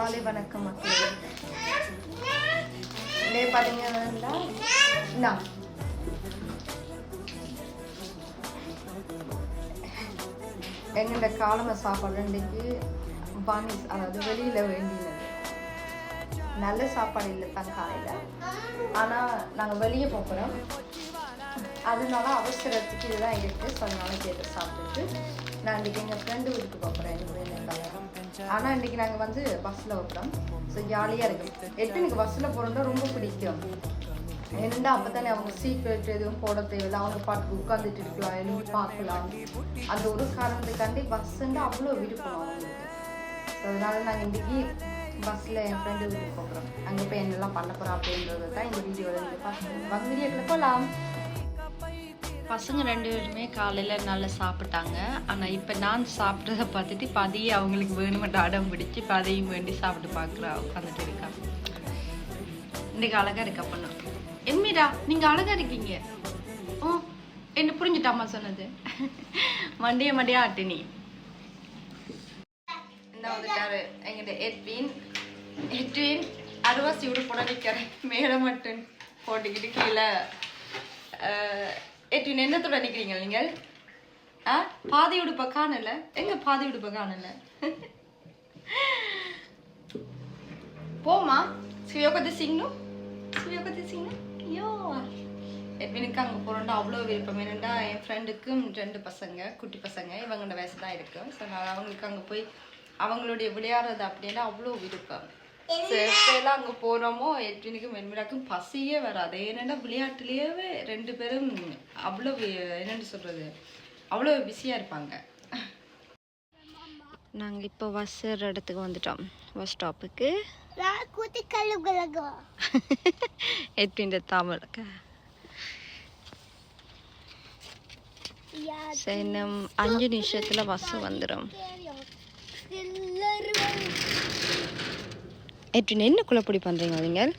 காலை வணக்கம் மக்களே. பார்த்தீங்கன்னா எங்கள்ட காலமை சாப்பாடு இன்றைக்கு பானிஸ், அதாவது வெளியில் வேண்டியது நல்ல சாப்பாடு இல்லை தான் காலையில். ஆனால் நாங்கள் வெளியே போகிறோம், அதனால அவசரத்துக்கு இதுதான் இருக்குது. ஸோ அதனால கேட்டு சாப்பிட்டுட்டு நான் இன்றைக்கி எங்கள் ஃப்ரெண்டு வீட்டுக்கு போகிறேன். ஆனால் இன்றைக்கி நாங்கள் வந்து பஸ்ஸில் வைக்கிறோம். ஸோ ஜாலியாக இருக்குது. எனக்கு பஸ்ஸில் போகிறோம்னா ரொம்ப பிடிக்கும். ஏன்னா அப்போ தானே அவங்க சீக்ரெட் எதுவும் போட தேவையில்லை, அவங்க பாட்டுக்கு உட்காந்துட்டு இருக்கலாம், எதுவும் பார்க்கலாம். அந்த ஒரு காரணத்துக்காண்டி பஸ்ஸுன்னா அவ்வளோ விருப்பம் அவங்களுக்கு. ஸோ அதனால நாங்கள் இன்றைக்கி பஸ்ஸில் என் ஃப்ரெண்டு வீட்டுக்கு போகிறோம். அங்கே போய் என்னெல்லாம் பண்ண போகிறோம் அப்படின்றது தான் இந்த வீடியோவில் இருந்து பார்த்து வாங்க வீடியோக்கில் போகலாம். பசங்க 2 பேருமே காலையில் நல்லா சாப்பிட்டாங்க. ஆனால் இப்போ நான் சாப்பிட்றத பார்த்துட்டு இப்போ அதையே அவங்களுக்கு வேணுமெண்ட் அடம் பிடிச்சி இப்போ அதையும் வேண்டி சாப்பிட்டு பார்க்குறா உட்காந்துட்டு இருக்கா. இன்றைக்கு அழகாக இருக்கா பொண்ணு. என்மீரா நீங்கள் அழகாக இருக்கீங்க. ஓ என்ன புரிஞ்சுட்டாமா சொன்னது. மண்டியா ஆட்டினி என்ன வந்துட்டாரு எங்கிட்ட எட்வின் அருவாசி விட போட நிற்கிறேன். மேலே மட்டும் போட்டுக்கிட்டு கீழே. எட்வின் என்னத்தோட நிற்கிறீங்க நீங்கள்? பாதி உடுப்ப காணல. எங்க பாதி உடுப்ப காணல? போமா சுயோகத்தை சிங்கணும். ஐயோ எட்வினுக்கு அங்கே போகிறோண்டா அவ்வளோ விருப்பம். என்னென்னா என் ஃப்ரெண்டுக்கும் 2 பசங்க, குட்டி பசங்க, இவங்களோட வயசு தான் இருக்கு. ஸோ நான் அவங்களுக்கு அங்கே போய் அவங்களுடைய விளையாடுறது அப்படின்னா அவ்வளோ விருப்பம். எல்லாம் அங்கே போகிறோமோ எட்வினுக்கும் மென்மிராக்கும் பசியே வராது. ஏன்னா விளையாட்டுலேயே 2 பேரும் அவ்வளோ என்னென்னு சொல்கிறது அவ்வளோ பிஸியாக இருப்பாங்க. நாங்கள் இப்போ பஸ் ஏற இடத்துக்கு வந்துட்டோம். பஸ் ஸ்டாப்புக்கு எட்வின் தமிழுக்கு இன்னும் 5 நிமிஷத்தில் பஸ் வந்துடும். எட்வின் என்ன குழப்படி பண்ணுறீங்க நீங்கள்?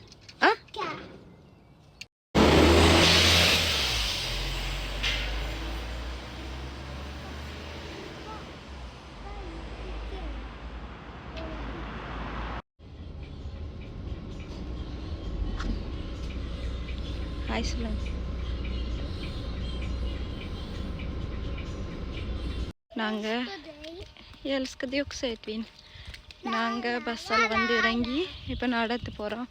ஹாய் சொல்லுங்க. நாங்கள் எட்வின் நாங்கள் பஸ்ஸில் வந்து இறங்கி இப்போ நடந்து போகிறோம்.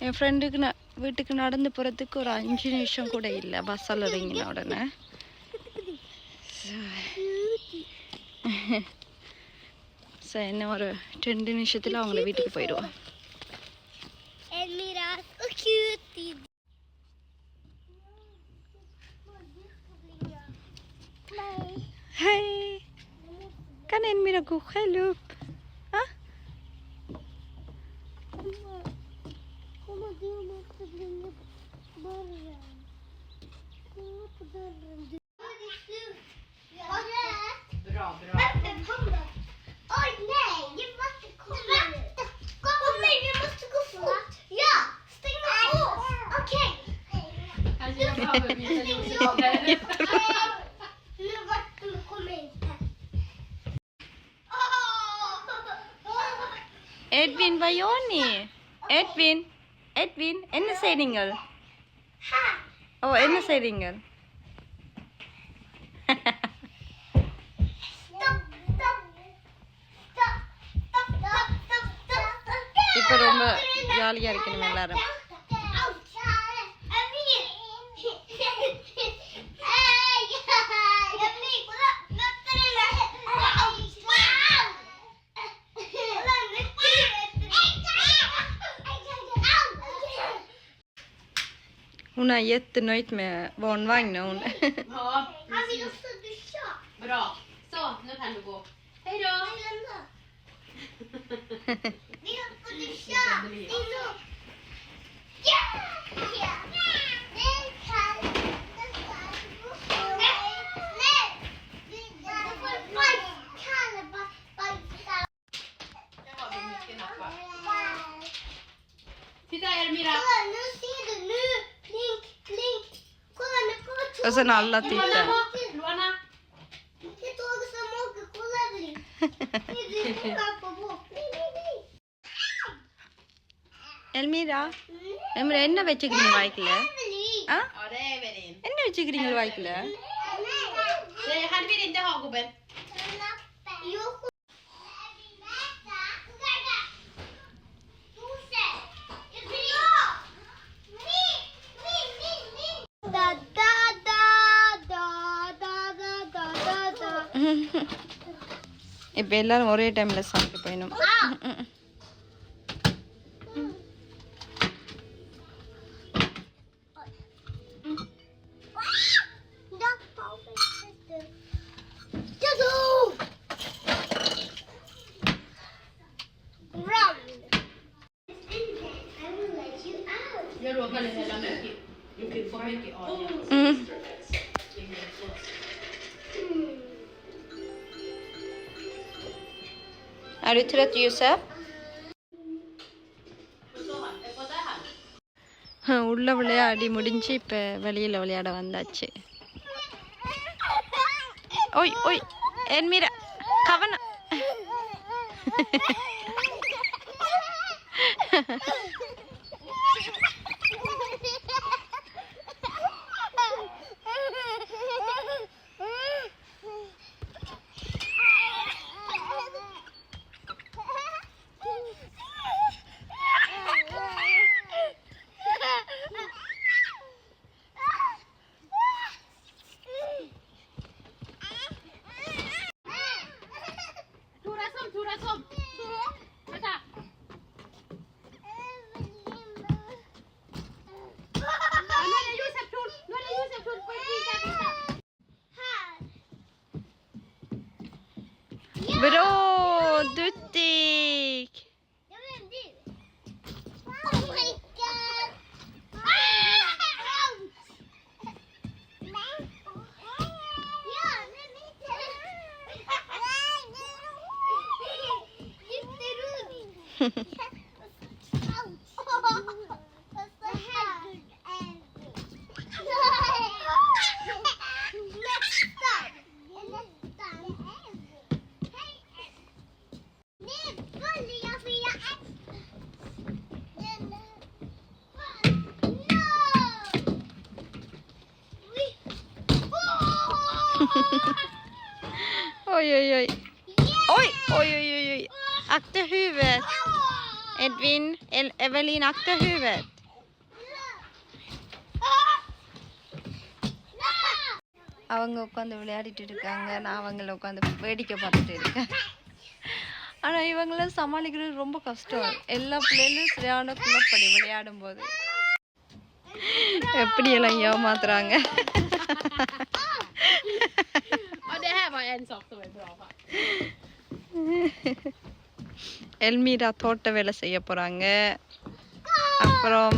என் ஃப்ரெண்டுக்கு வீட்டுக்கு நடந்து போகிறதுக்கு ஒரு 5 நிமிஷம் கூட இல்லை பஸ்ஸில் இறங்கின உடனே. சரி இன்னும் ஒரு 2 நிமிஷத்தில் அவங்கள வீட்டுக்கு போயிடுவோம். Hej! Kan Enmira gå själv upp? Mamma, du måste ringa dörren. Ringa på dörren. Bra. Oj, nej! Jag måste komma. Kom igen, vi måste gå fort. Ja, stäng av. Okej. Nu vart du kommer inte. Edwin vad gör ni? Edwin என்ன செய்றீங்கள்? ஓ என்ன செய்றீங்கள்? இப்போ ரொம்ப ஜாலியாக இருக்கணும் எல்லாரும். Hon är jättenöjd med barnvagnen. Ja, precis. Bra. Så, nu kan du gå. Hej då. Vi ska duscha. Titta Elmira. Nu ser du nu. Klink. Kolla nu på tåget. Och sen alla tittar. Luana. Det är tåget som åker. Kolla Evelyn. Det är på båt. Nej. எல்மீரா எல்மீரா என்ன வச்சுக்கிறீங்க வாய்க்குல ஆ Ja, det är Evelyn. என்ன வச்சுக்கிறீங்க வாய்க்குல Det hade vi inte ha, gubben. இப்போ எல்லாரும் ஒரே டைம்ல சாப்பிட்டு போயிடும் Jag råkade hälla mycket. Du kan få mycket olja. Är du trött Josef? உள்ள விளையாடி முடிஞ்சு இப்போ வெளியில் விளையாட வந்தாச்சு ஓய் ஓய் என்மீரா கவனம் Turas om. Vänta. Nu är det Josef tur. Nu är det Josef tur. Får jag visa? Bra duttig Oj, oj, oj. Oj, oj, oj, oj, oj. Akta huvudet. Edvin, Evelyn, akta huvudet. அவங்க உட்காந்து விளையாடிட்டு இருக்காங்க நான் அவங்கள உட்காந்து வேடிக்கை பார்த்துட்டு இருக்கேன் ஆனால் இவங்களாம் சமாளிக்கிறது ரொம்ப கஷ்டம் எல்லா பிள்ளைகளும் சரியான குழப்படி விளையாடும் போது எப்படியெல்லாம் ஏமாத்துறாங்க Ja, det här var en sak som är bra. எல்மீரா தோட்ட வேலை செய்ய போறாங்க அப்புறம்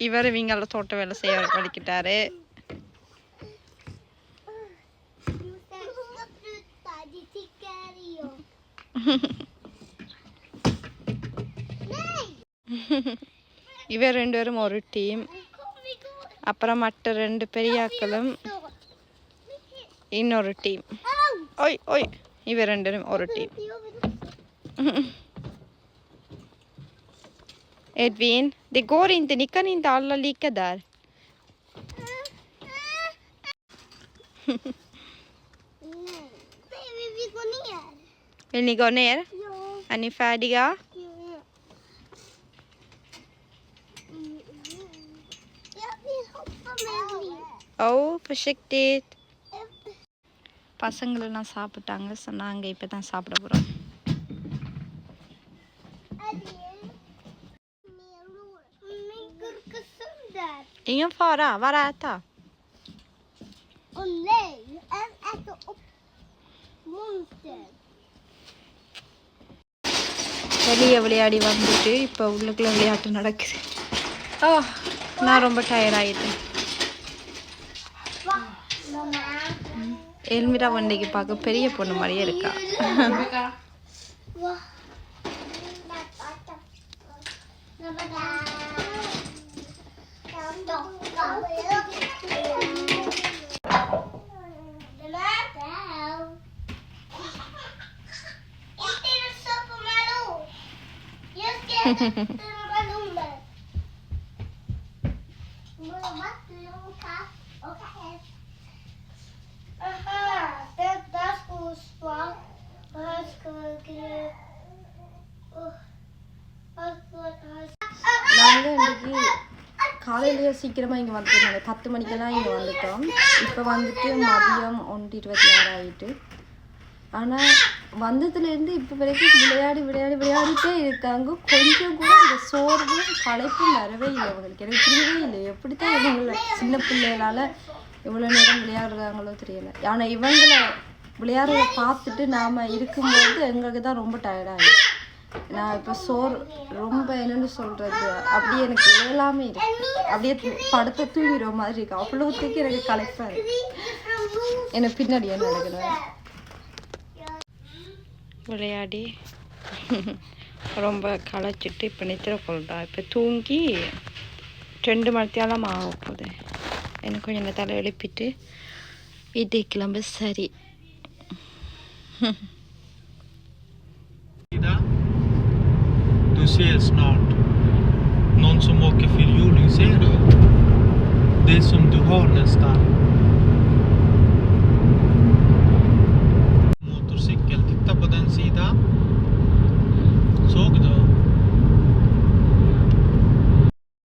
இவர் இவங்கள தோட்ட வேலை செய்ய வலிக்கிட்டாரு இவர் ரெண்டு பேரும் ஒரு டீம் அப்புறம் மற்ற ரெண்டு பெரியாக்களும் இன்னொரு டீம் ஓய் ஓய் இவர் ரெண்டு பேரும் ஒரு team Edvin, det går inte. Ni kan inte alla lika där. Nej, vi vill gå ner. Vill ni gå ner? Ja. Är ni färdiga? Jag vill hoppa med Evelyn. Oh, försiktigt. பசங்களெல்லாம் சாப்பிட்டாங்க so நாங்கள் இப்போ தான் சாப்பிட போகிறோம் Ingen fara, bara äta. Åh nej, en äter upp monster. வெளியே விளையாடி வந்துட்டு இப்போ உள்ளுக்குள்ள விளையாட்டு நடக்குது நான் ரொம்ப டயர்ட் ஆகிட்டேன் எல்மிரா வண்டிக்கு பார்க்க பெரிய பொண்ணு மாதிரியே இருக்கா காலையிலேயே சீக்கிரமாக இங்கே வந்துட்டு நாங்கள் 10 மணிக்கெல்லாம் இங்கே வந்துட்டோம். இப்போ வந்துட்டு மதியம் 1:26 ஆகிட்டு. ஆனால் வந்ததுலேருந்து இப்போ வரைக்கும் விளையாடிட்டே இருக்காங்க. கொஞ்சம் கூட இந்த சோர்வும் களைப்பும் வரவே இல்லை அவங்களுக்கு. எனக்கு புரியவே இல்லை எப்படி தான் இவங்களை சின்ன பிள்ளைகளால் இவ்வளோ நேரம் விளையாடுறாங்களோ தெரியலை. ஆனால் இவங்களை விளையாடுறத பார்த்துட்டு நாம் இருக்கும்போது எங்களுக்கு தான் ரொம்ப டயர்டாகிடும். நான் இப்போ ரொம்ப என்னென்னு சொல்கிறது, அப்படியே எனக்கு எல்லாமே இருக்கு. அப்படியே படுத்த தூங்கிற மாதிரி இருக்கு. அவ்வளோத்துக்கு எனக்கு களைப்பாக இருக்கு. எனக்கு பின்னாடியே நடக்கணும். விளையாடி ரொம்ப களைச்சிட்டு இப்போ நித்திர கொள்றா. இப்போ தூங்கி 2 மணித்தாலும் ஆக போகுது. எனக்கு கொஞ்சம் இந்த தலை எழுப்பிட்டு வீட்டுக்கு கிளம்ப. சரி. Du ser snart någon som åker fyrhjuling, ser du? Det som du har nästan